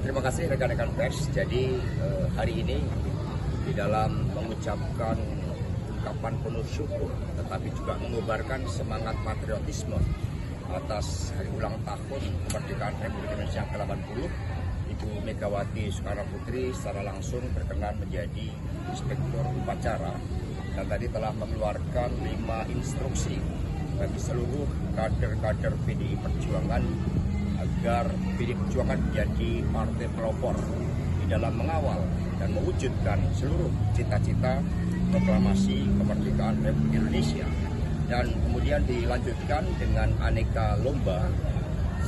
Terima kasih rekan-rekan pers. Jadi hari ini di dalam mengucapkan ungkapan penuh syukur, tetapi juga mengobarkan semangat patriotisme atas hari ulang tahun kemerdekaan Republik Indonesia yang ke-80, Ibu Megawati Soekarno Putri secara langsung berkenan menjadi inspektur upacara dan tadi telah mengeluarkan 5 instruksi bagi seluruh kader-kader PDI Perjuangan agar PDI Perjuangan menjadi partai pelopor di dalam mengawal dan mewujudkan seluruh cita-cita proklamasi kemerdekaan Republik Indonesia, dan kemudian dilanjutkan dengan aneka lomba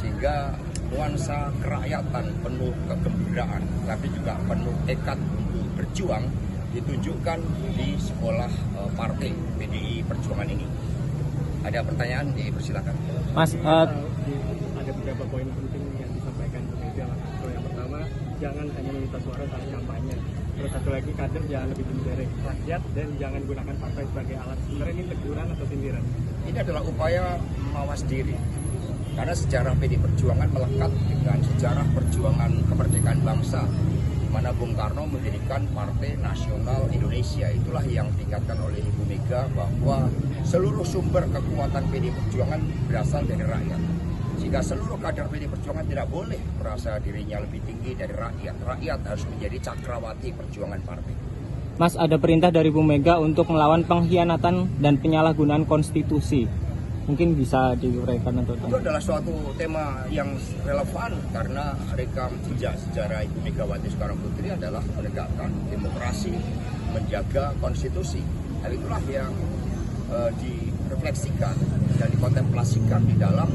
sehingga nuansa kerakyatan penuh kegembiraan tapi juga penuh tekad untuk berjuang ditunjukkan di sekolah partai PDI Perjuangan ini. Ada pertanyaan, dipersilakan. Mas, ada beberapa poin penting yang disampaikan Bu Mega. Yang pertama, jangan hanya meminta suara saat kampanye. Terus satu lagi, kader jangan lebih menderek rakyat dan jangan gunakan partai sebagai alat. Sebenarnya ini teguran atau sindiran? Ini adalah upaya mawas diri. Karena sejarah PDI Perjuangan melekat dengan sejarah perjuangan kemerdekaan bangsa, di mana Bung Karno mendirikan Partai Nasional Indonesia. Itulah yang diingatkan oleh Ibu Mega bahwa seluruh sumber kekuatan PDI Perjuangan berasal dari rakyat. Jika seluruh kader PDI Perjuangan tidak boleh merasa dirinya lebih tinggi dari rakyat. Rakyat harus menjadi cakrawati perjuangan partai. Mas, ada perintah dari Bu Mega untuk melawan pengkhianatan dan penyalahgunaan konstitusi. Mungkin bisa diuraikan atau itu adalah suatu tema yang relevan karena rekam jejak sejarah Ibu Megawati Soekarno Putri adalah menegakkan demokrasi, menjaga konstitusi. Hal itulah yang direfleksikan dan dikontemplasikan di dalam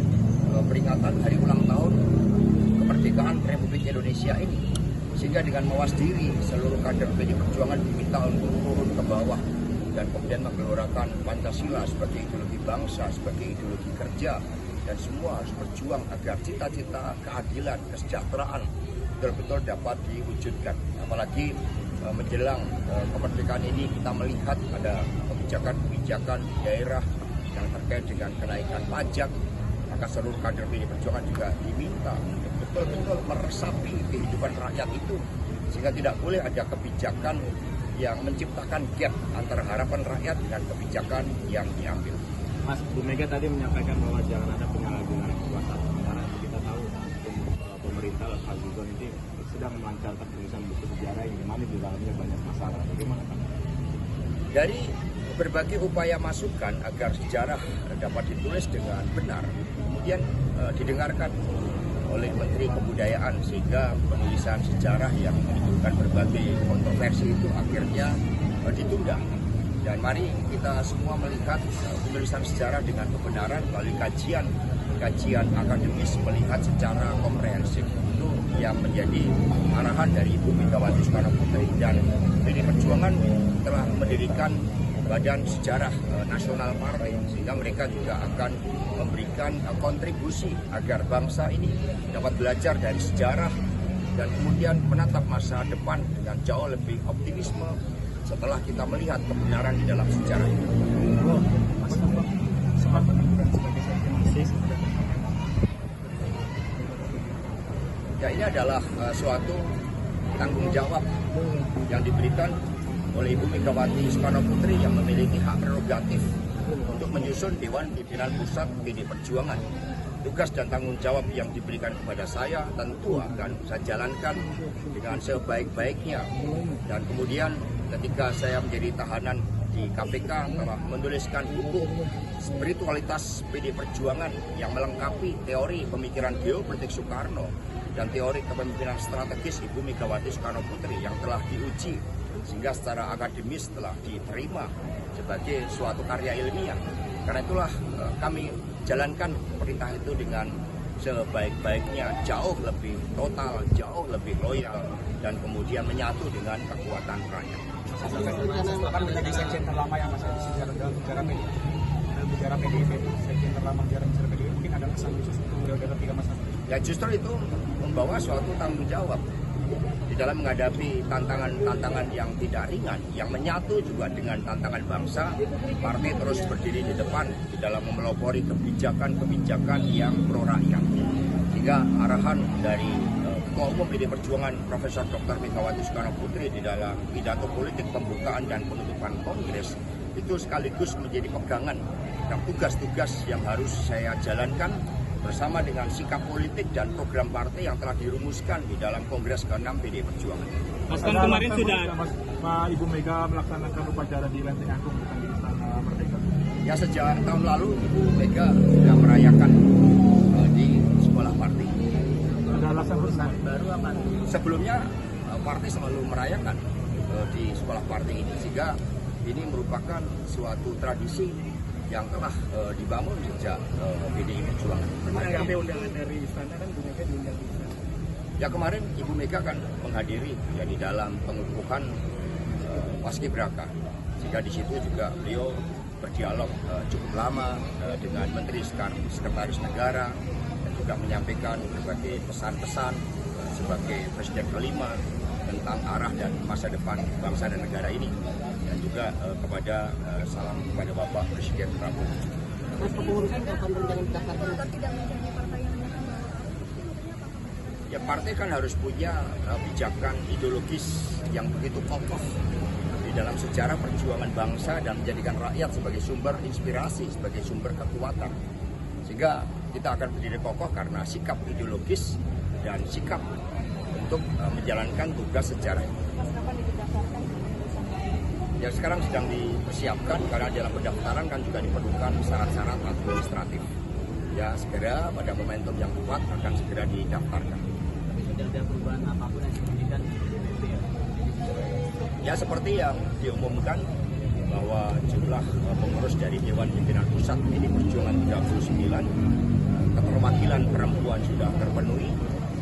peringatan hari ulang tahun kemerdekaan Republik Indonesia ini. Sehingga dengan mawas diri, seluruh kader PDI Perjuangan diminta untuk turun ke bawah dan kemudian menggelorakan Pancasila sebagai ideologi bangsa, sebagai ideologi kerja, dan semua harus berjuang agar cita-cita keadilan, kesejahteraan betul-betul dapat diwujudkan. Apalagi menjelang kemerdekaan ini kita melihat ada kebijakan-kebijakan di daerah yang terkait dengan kenaikan pajak, maka seluruh kader PDI Perjuangan juga diminta untuk betul-betul meresapi kehidupan rakyat itu, sehingga tidak boleh ada kebijakan yang menciptakan gap antara harapan rakyat dengan kebijakan yang diambil. Mas, Bu Mega tadi menyampaikan bahwa jangan ada penyalahgunaan kekuasaan. Sementara kita tahu pemerintah Pak Gibran ini sedang melancarkan penulisan buku sejarah yang dimana di dalamnya banyak masalah. Bagaimana Pak? Dari berbagai upaya masukan agar sejarah dapat ditulis dengan benar, kemudian didengarkan oleh Menteri Kebudayaan sehingga penulisan sejarah yang menimbulkan berbagai kontroversi itu akhirnya ditunda. Dan mari kita semua melihat penulisan sejarah dengan kebenaran melalui kajian akademis, melihat secara komprehensif. Itu yang menjadi arahan dari Ibu Megawati Soekarno Putri, dan PDI Perjuangan telah mendirikan Badan Sejarah Nasional Partai, sehingga mereka juga akan memberikan kontribusi agar bangsa ini dapat belajar dari sejarah dan kemudian menatap masa depan dengan jauh lebih optimisme setelah kita melihat kebenaran di dalam sejarah itu. Ya, ini adalah suatu tanggung jawab yang diberikan oleh Ibu Megawati Soekarno Putri yang memiliki hak prerogatif untuk menyusun Dewan Pimpinan Pusat PDI Perjuangan. Tugas dan tanggung jawab yang diberikan kepada saya tentu akan saya jalankan dengan sebaik-baiknya. Dan kemudian ketika saya menjadi tahanan di KPK telah menuliskan buku Spiritualitas PDI Perjuangan yang melengkapi teori pemikiran geopolitik Soekarno dan teori kepemimpinan strategis Ibu Megawati Soekarno Putri yang telah diuji sehingga secara akademis telah diterima sebagai suatu karya ilmiah. Karena itulah kami jalankan perintah itu dengan sebaik-baiknya, jauh lebih total, jauh lebih loyal, dan kemudian menyatu dengan kekuatan rakyat. Akan menjadi sekjen terlama yang masih ada sejarah dalam sejarah PDI. Dalam sejarah PDIP, sekjen terlama dalam sejarah PDIP, mungkin ada kesan khusus untuk beliau tiga masa. Ya, justru itu membawa suatu tanggung jawab di dalam menghadapi tantangan-tantangan yang tidak ringan, yang menyatu juga dengan tantangan bangsa. Partai terus berdiri di depan di dalam memelopori kebijakan-kebijakan yang pro rakyat. Sehingga arahan dari Ketua Umum PD Perjuangan Profesor Dr. Megawati Soekarno Putri di dalam pidato politik pembukaan dan penutupan Kongres itu sekaligus menjadi pegangan dan tugas-tugas yang harus saya jalankan bersama dengan sikap politik dan program partai yang telah dirumuskan di dalam Kongres ke-6 PD Perjuangan. Mas kan kemarin sudah Ibu Mega melaksanakan upacara di Lenteng Agung bukan di Istana Merdeka. Ya sejak tahun lalu Ibu Mega sudah merayakan di sekolah partai. Ada alasan khusus Baru apa? Sebelumnya partai selalu merayakan di sekolah partai ini, sehingga ini merupakan suatu tradisi yang telah dibangun sejak PDI Perjuangan. Menanggapi undangan dari istana kan Bu Mega diundang di istana. Ya kemarin Ibu Mega kan menghadiri ya di dalam pengukuhan Paskibraka, sehingga di situ juga beliau berdialog cukup lama dengan Menteri Sekretaris Negara dan juga menyampaikan berbagai pesan-pesan sebagai Presiden kelima tentang arah dan masa depan bangsa dan negara ini, dan juga kepada salam kepada Bapak Presiden Prabowo. Mas, kepengurusan kapan rencana mendaftarkan? Ya partai kan harus punya pijakan ideologis yang begitu kokoh di dalam sejarah perjuangan bangsa dan menjadikan rakyat sebagai sumber inspirasi, sebagai sumber kekuatan. Sehingga kita akan berdiri kokoh karena sikap ideologis dan sikap untuk menjalankan tugas sejarah. Ya sekarang sedang dipersiapkan karena dalam pendaftaran kan juga diperlukan syarat-syarat administratif. Ya segera pada momentum yang tepat akan segera didaftarkan. Tapi sudah ada perubahan apapun yang signifikan di DPP ya? Ya seperti yang diumumkan bahwa jumlah pengurus dari Dewan Pimpinan Pusat PD Perjuangan 39, keterwakilan perempuan sudah terpenuhi,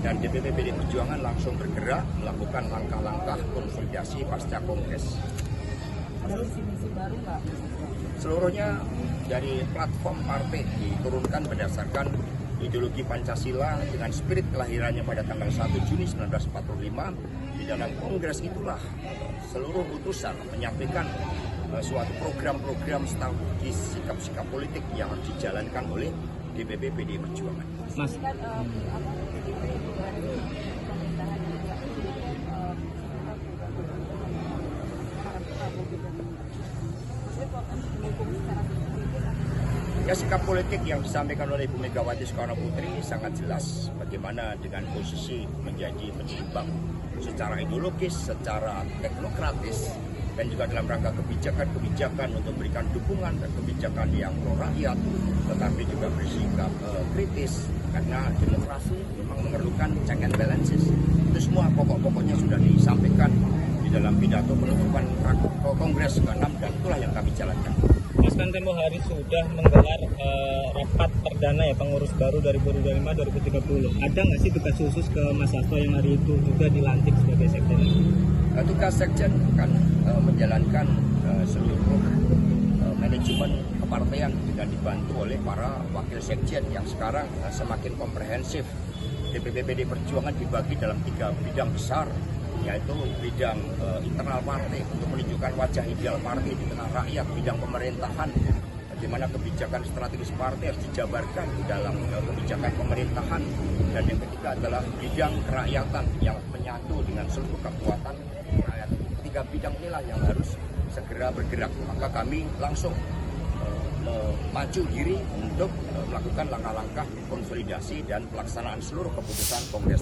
dan DPP PD Perjuangan langsung bergerak melakukan langkah-langkah konsolidasi pasca Kongres. Ada visi-misi baru nggak? Seluruhnya dari platform partai diturunkan berdasarkan ideologi Pancasila dengan spirit kelahirannya pada tanggal 1 Juni 1945. Di dalam Kongres itulah seluruh utusan menyampaikan suatu program-program strategis sikap-sikap politik yang harus dijalankan oleh DPP PD Perjuangan. Mas, Kan pemerintahan juga Ya sikap politik yang disampaikan oleh Ibu Megawati Soekarno Putri sangat jelas bagaimana dengan posisi menjadi penyeimbang secara ideologis, secara teknokratis, dan juga dalam rangka kebijakan-kebijakan untuk memberikan dukungan dan kebijakan yang pro rakyat, tetapi juga bersikap kritis karena demokrasi memang memerlukan check and balances. Itu semua pokok-pokoknya sudah disampaikan di dalam pidato penutupan Kongres ke-6 dan itulah yang kami jalankan. Mas kan tempo hari sudah menggelar rapat perdana ya pengurus baru 2025-2030. Ada nggak sih tugas khusus ke Mas Hasto yang hari itu juga dilantik sebagai sekjen? Tugas sekjen akan menjalankan seluruh manajemen kepartaian dengan dibantu oleh para wakil sekjen yang sekarang semakin komprehensif. DPP PD Perjuangan dibagi dalam 3 bidang besar, yaitu bidang internal partai untuk menunjukkan wajah ideal partai di tengah rakyat, bidang pemerintahan, bagaimana kebijakan strategis partai harus dijabarkan di dalam kebijakan pemerintahan, dan yang ketiga adalah bidang kerakyatan yang menyatu dengan seluruh kekuatan rakyat. 3 bidang inilah yang harus segera bergerak, maka kami langsung maju diri untuk melakukan langkah-langkah konsolidasi dan pelaksanaan seluruh keputusan Kongres.